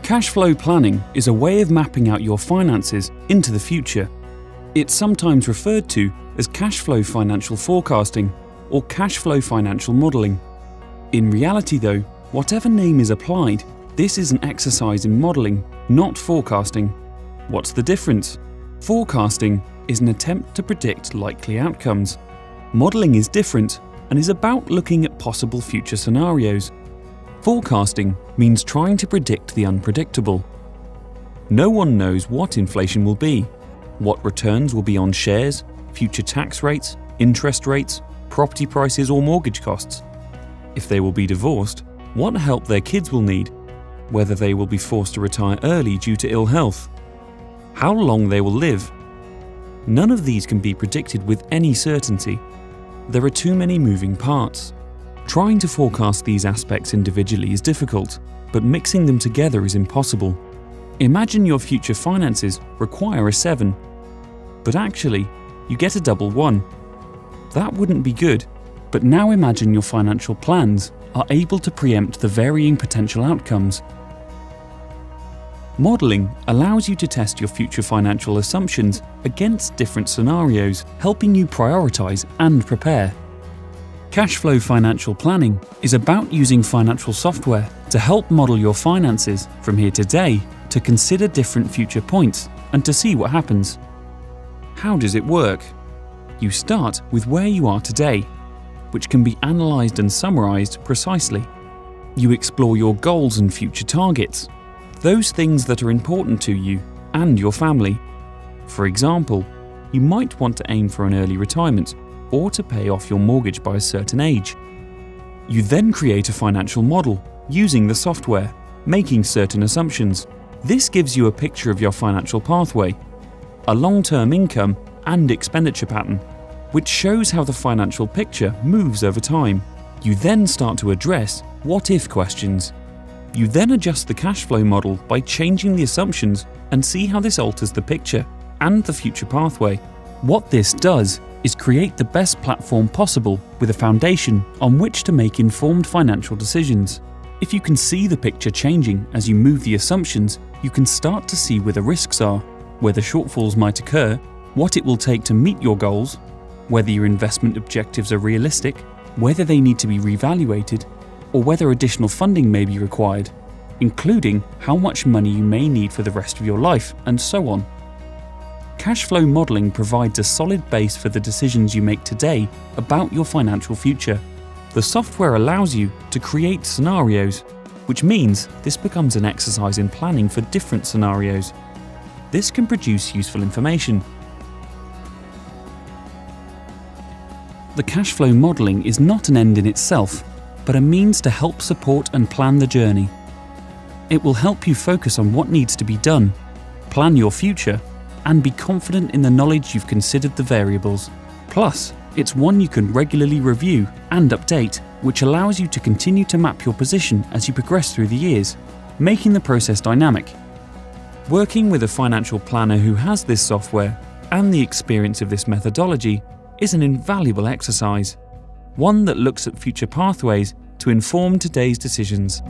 Cash flow planning is a way of mapping out your finances into the future. It's sometimes referred to as cash flow financial forecasting or cash flow financial modelling. In reality though, whatever name is applied, this is an exercise in modelling, not forecasting. What's the difference? Forecasting is an attempt to predict likely outcomes. Modelling is different and is about looking at possible future scenarios. Forecasting means trying to predict the unpredictable. No one knows what inflation will be, what returns will be on shares, future tax rates, interest rates, property prices or mortgage costs. If they will be divorced, what help their kids will need, whether they will be forced to retire early due to ill health, how long they will live. None of these can be predicted with any certainty. There are too many moving parts. Trying to forecast these aspects individually is difficult, but mixing them together is impossible. Imagine your future finances require a 7, but actually, you get a double 1. That wouldn't be good, but now imagine your financial plans are able to preempt the varying potential outcomes. Modelling allows you to test your future financial assumptions against different scenarios, helping you prioritise and prepare. Cash flow financial planning is about using financial software to help model your finances from here today to consider different future points and to see what happens. How does it work? You start with where you are today, which can be analysed and summarised precisely. You explore your goals and future targets, those things that are important to you and your family. For example, you might want to aim for an early retirement or to pay off your mortgage by a certain age. You then create a financial model using the software, making certain assumptions. This gives you a picture of your financial pathway, a long-term income and expenditure pattern, which shows how the financial picture moves over time. You then start to address what-if questions. You then adjust the cash flow model by changing the assumptions and see how this alters the picture and the future pathway. What this does is create the best platform possible with a foundation on which to make informed financial decisions. If you can see the picture changing as you move the assumptions, you can start to see where the risks are, where the shortfalls might occur, what it will take to meet your goals, whether your investment objectives are realistic, whether they need to be reevaluated, or whether additional funding may be required, including how much money you may need for the rest of your life, and so on. Cash flow modelling provides a solid base for the decisions you make today about your financial future. The software allows you to create scenarios, which means this becomes an exercise in planning for different scenarios. This can produce useful information. The cash flow modelling is not an end in itself, but a means to help support and plan the journey. It will help you focus on what needs to be done, plan your future, and be confident in the knowledge you've considered the variables. Plus, it's one you can regularly review and update, which allows you to continue to map your position as you progress through the years, making the process dynamic. Working with a financial planner who has this software and the experience of this methodology is an invaluable exercise, one that looks at future pathways to inform today's decisions.